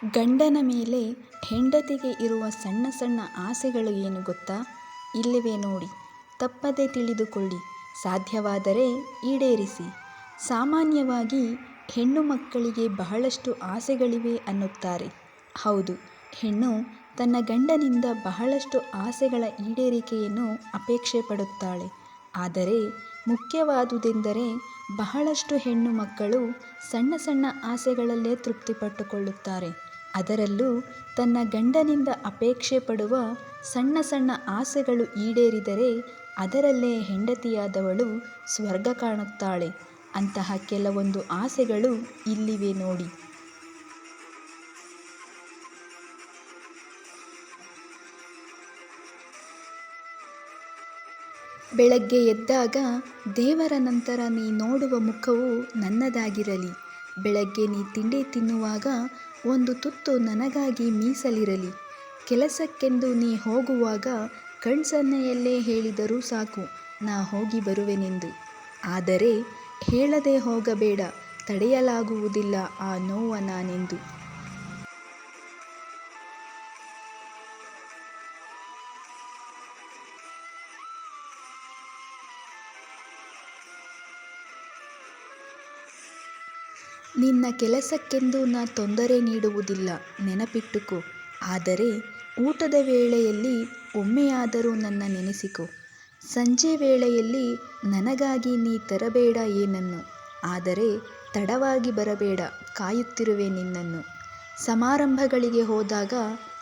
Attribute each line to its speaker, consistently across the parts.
Speaker 1: ಗಂಡನ ಮೇಲೆ ಹೆಂಡತಿಗೆ ಇರುವ ಸಣ್ಣ ಸಣ್ಣ ಆಸೆಗಳು ಏನು ಗೊತ್ತಾ? ಇಲ್ಲಿವೆ ನೋಡಿ, ತಪ್ಪದೆ ತಿಳಿದುಕೊಳ್ಳಿ, ಸಾಧ್ಯವಾದರೆ ಈಡೇರಿಸಿ. ಸಾಮಾನ್ಯವಾಗಿ ಹೆಣ್ಣು ಮಕ್ಕಳಿಗೆ ಬಹಳಷ್ಟು ಆಸೆಗಳಿವೆ ಅನ್ನುತ್ತಾರೆ. ಹೌದು, ಹೆಣ್ಣು ತನ್ನ ಗಂಡನಿಂದ ಬಹಳಷ್ಟು ಆಸೆಗಳ ಈಡೇರಿಕೆಯನ್ನು ಅಪೇಕ್ಷೆ ಪಡುತ್ತಾಳೆ. ಆದರೆ ಮುಖ್ಯವಾದುದೆಂದರೆ ಬಹಳಷ್ಟು ಹೆಣ್ಣು ಮಕ್ಕಳು ಸಣ್ಣ ಸಣ್ಣ ಆಸೆಗಳಲ್ಲೇ ತೃಪ್ತಿಪಟ್ಟುಕೊಳ್ಳುತ್ತಾರೆ. ಅದರಲ್ಲೂ ತನ್ನ ಗಂಡನಿಂದ ಅಪೇಕ್ಷೆ ಪಡುವ ಸಣ್ಣ ಸಣ್ಣ ಆಸೆಗಳು ಈಡೇರಿದರೆ ಅದರಲ್ಲೇ ಹೆಂಡತಿಯಾದವಳು ಸ್ವರ್ಗ ಕಾಣುತ್ತಾಳೆ. ಅಂತಹ ಕೆಲವೊಂದು ಆಸೆಗಳು ಇಲ್ಲಿವೆ ನೋಡಿ. ಬೆಳಗ್ಗೆ ಎದ್ದಾಗ ದೇವರ ನಂತರ ನೀ ನೋಡುವ ಮುಖವು ನನ್ನದಾಗಿರಲಿ. ಬೆಳಗ್ಗೆ ನೀ ತಿಂಡಿ ತಿನ್ನುವಾಗ ಒಂದು ತುತ್ತು ನನಗಾಗಿ ಮೀಸಲಿರಲಿ. ಕೆಲಸಕ್ಕೆಂದು ನೀ ಹೋಗುವಾಗ ಕಣ್ಸನ್ನೆಯಲ್ಲೇ ಹೇಳಿದರೂ ಸಾಕು, ನಾ ಹೋಗಿ ಬರುವೆನೆಂದು. ಆದರೆ ಹೇಳದೆ ಹೋಗಬೇಡ, ತಡೆಯಲಾಗುವುದಿಲ್ಲ ಆ ನೋವ ನಾನೆಂದು. ನಿನ್ನ ಕೆಲಸಕ್ಕೆಂದು ನಾ ತೊಂದರೆ ನೀಡುವುದಿಲ್ಲ, ನೆನಪಿಟ್ಟುಕೋ. ಆದರೆ ಊಟದ ವೇಳೆಯಲ್ಲಿ ಒಮ್ಮೆಯಾದರೂ ನನ್ನ ನೆನೆಸಿಕೊ. ಸಂಜೆ ವೇಳೆಯಲ್ಲಿ ನನಗಾಗಿ ನೀ ತರಬೇಡ ಏನನ್ನು. ಆದರೆ ತಡವಾಗಿ ಬರಬೇಡ, ಕಾಯುತ್ತಿರುವೆ ನಿನ್ನನ್ನು. ಸಮಾರಂಭಗಳಿಗೆ ಹೋದಾಗ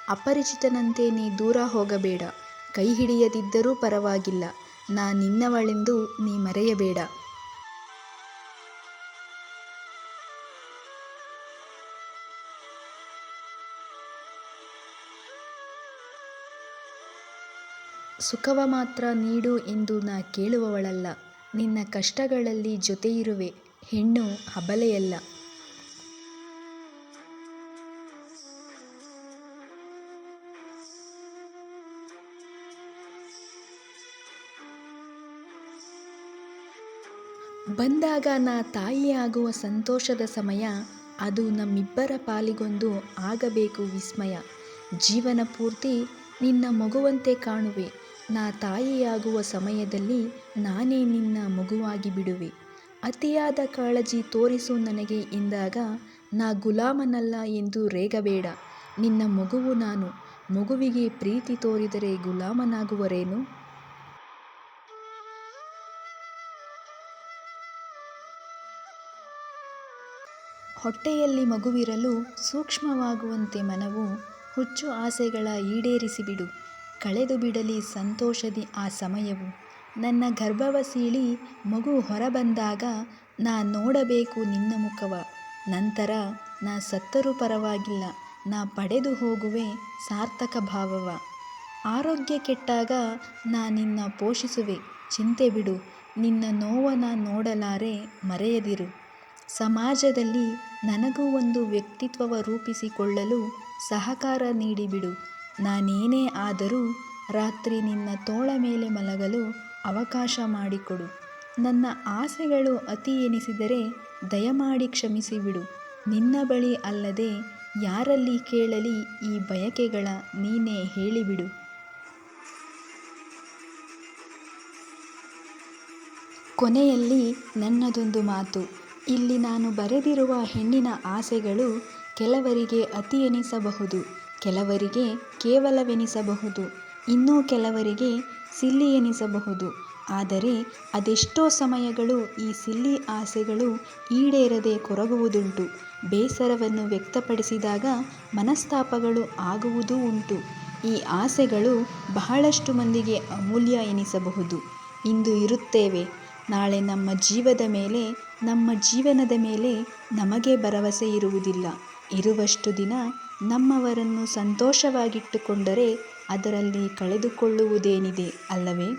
Speaker 1: ಅಪರಿಚಿತನಂತೆ ನೀ ದೂರ ಹೋಗಬೇಡ. ಕೈ ಹಿಡಿಯದಿದ್ದರೂ ಪರವಾಗಿಲ್ಲ, ನಾ ನಿನ್ನವಳೆಂದು ನೀ ಮರೆಯಬೇಡ. ಸುಖವ ಮಾತ್ರ ನೀಡು ಎಂದು ನಾ ಕೇಳುವವಳಲ್ಲ, ನಿನ್ನ ಕಷ್ಟಗಳಲ್ಲಿ ಜೊತೆಯಿರುವೆ. ಹೆಣ್ಣು ಅಬಲೆಯಲ್ಲ. ಬಂದಾಗ ನಾ ತಾಯಿಯಾಗುವ ಸಂತೋಷದ ಸಮಯ, ಅದು ನಮ್ಮಿಬ್ಬರ ಪಾಲಿಗೊಂದು ಆಗಬೇಕು ವಿಸ್ಮಯ. ಜೀವನ ಪೂರ್ತಿ ನಿನ್ನ ಮಗುವಂತೆ ಕಾಣುವೆ. ನಾ ತಾಯಿಯಾಗುವ ಸಮಯದಲ್ಲಿ ನಾನೇ ನಿನ್ನ ಮಗುವಾಗಿ ಬಿಡುವೆ. ಅತಿಯಾದ ಕಾಳಜಿ ತೋರಿಸು ನನಗೆ ಎಂದಾಗ ನಾ ಗುಲಾಮನಲ್ಲ ಎಂದು ರೇಗಬೇಡ. ನಿನ್ನ ಮಗುವು ನಾನು. ಮಗುವಿಗೆ ಪ್ರೀತಿ ತೋರಿದರೆ ಗುಲಾಮನಾಗುವರೇನು? ಹೊಟ್ಟೆಯಲ್ಲಿ ಮಗುವಿರಲು ಸೂಕ್ಷ್ಮವಾಗುವಂತೆ ಮನವು ಹುಚ್ಚು ಆಸೆಗಳ ಈಡೇರಿಸಿಬಿಡು. ಕಳೆದು ಬಿಡಲಿ ಸಂತೋಷದಿ ಆ ಸಮಯವು. ನನ್ನ ಗರ್ಭವ ಸೀಳಿ ಮಗು ಹೊರಬಂದಾಗ ನಾ ನೋಡಬೇಕು ನಿನ್ನ ಮುಖವ. ನಂತರ ನಾ ಸತ್ತರೂ ಪರವಾಗಿಲ್ಲ, ನಾ ಪಡೆದು ಹೋಗುವೆ ಸಾರ್ಥಕ ಭಾವವ. ಆರೋಗ್ಯ ಕೆಟ್ಟಾಗ ನಾ ನಿನ್ನ ಪೋಷಿಸುವೆ, ಚಿಂತೆ ಬಿಡು. ನಿನ್ನ ನೋವನ ನೋಡಲಾರೆ, ಮರೆಯದಿರು. ಸಮಾಜದಲ್ಲಿ ನನಗೂ ಒಂದು ವ್ಯಕ್ತಿತ್ವವ ರೂಪಿಸಿಕೊಳ್ಳಲು ಸಹಕಾರ ನೀಡಿಬಿಡು. ನಾನೇನೇ ಆದರೂ ರಾತ್ರಿ ನಿನ್ನ ತೋಳ ಮೇಲೆ ಮಲಗಲು ಅವಕಾಶ ಮಾಡಿಕೊಡು. ನನ್ನ ಆಸೆಗಳು ಅತಿ ಎನಿಸಿದರೆ ದಯಮಾಡಿ ಕ್ಷಮಿಸಿಬಿಡು. ನಿನ್ನ ಬಳಿ ಅಲ್ಲದೆ ಯಾರಲ್ಲಿ ಕೇಳಲಿ ಈ ಬಯಕೆಗಳ, ನೀನೇ ಹೇಳಿಬಿಡು. ಕೊನೆಯಲ್ಲಿ ನನ್ನದೊಂದು ಮಾತು. ಇಲ್ಲಿ ನಾನು ಬರೆದಿರುವ ಹೆಣ್ಣಿನ ಆಸೆಗಳು ಕೆಲವರಿಗೆ ಅತಿ ಎನಿಸಬಹುದು, ಕೆಲವರಿಗೆ ಕೇವಲವೆನಿಸಬಹುದು, ಇನ್ನೂ ಕೆಲವರಿಗೆ ಸಿಲ್ಲಿ ಎನಿಸಬಹುದು. ಆದರೆ ಅದೆಷ್ಟೋ ಸಮಯಗಳು ಈ ಸಿಲ್ಲಿ ಆಸೆಗಳು ಈಡೇರದೆ ಕೊರಗುವುದುಂಟು. ಬೇಸರವನ್ನು ವ್ಯಕ್ತಪಡಿಸಿದಾಗ ಮನಸ್ತಾಪಗಳು ಆಗುವುದೂ ಉಂಟು. ಈ ಆಸೆಗಳು ಬಹಳಷ್ಟು ಮಂದಿಗೆ ಅಮೂಲ್ಯ ಎನಿಸಬಹುದು. ಇಂದು ಇರುತ್ತೇವೆ, ನಾಳೆ ನಮ್ಮ ಜೀವನದ ಮೇಲೆ ನಮಗೆ ಭರವಸೆ ಇರುವುದಿಲ್ಲ. ಇರುವಷ್ಟು ದಿನ ನಮ್ಮವರನ್ನು ಸಂತೋಷವಾಗಿಟ್ಟುಕೊಂಡರೆ ಅದರಲ್ಲಿ ಕಳೆದುಕೊಳ್ಳುವುದೇನಿದೆ ಅಲ್ಲವೇ?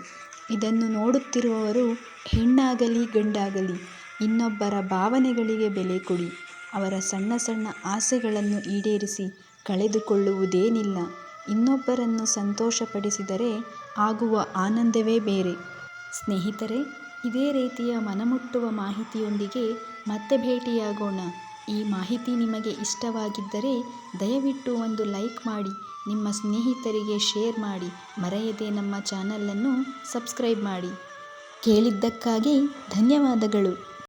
Speaker 1: ಇದನ್ನು ನೋಡುತ್ತಿರುವವರು ಹೆಣ್ಣಾಗಲಿ ಗಂಡಾಗಲಿ ಇನ್ನೊಬ್ಬರ ಭಾವನೆಗಳಿಗೆ ಬೆಲೆ ಕೊಡಿ. ಅವರ ಸಣ್ಣ ಸಣ್ಣ ಆಸೆಗಳನ್ನು ಈಡೇರಿಸಿ ಕಳೆದುಕೊಳ್ಳುವುದೇನಿಲ್ಲ. ಇನ್ನೊಬ್ಬರನ್ನು ಸಂತೋಷಪಡಿಸಿದರೆ ಆಗುವ ಆನಂದವೇ ಬೇರೆ. ಸ್ನೇಹಿತರೆ, ಇದೇ ರೀತಿಯ ಮನಮುಟ್ಟುವ ಮಾಹಿತಿಯೊಂದಿಗೆ ಮತ್ತೆ ಭೇಟಿಯಾಗೋಣ. ಈ ಮಾಹಿತಿ ನಿಮಗೆ ಇಷ್ಟವಾಗಿದ್ದರೆ ದಯವಿಟ್ಟು ಒಂದು ಲೈಕ್ ಮಾಡಿ, ನಿಮ್ಮ ಸ್ನೇಹಿತರಿಗೆ ಶೇರ್ ಮಾಡಿ, ಮರೆಯದೆ ನಮ್ಮ ಚಾನಲನ್ನು ಸಬ್ಸ್ಕ್ರೈಬ್ ಮಾಡಿ. ಕೇಳಿದ್ದಕ್ಕಾಗಿ ಧನ್ಯವಾದಗಳು.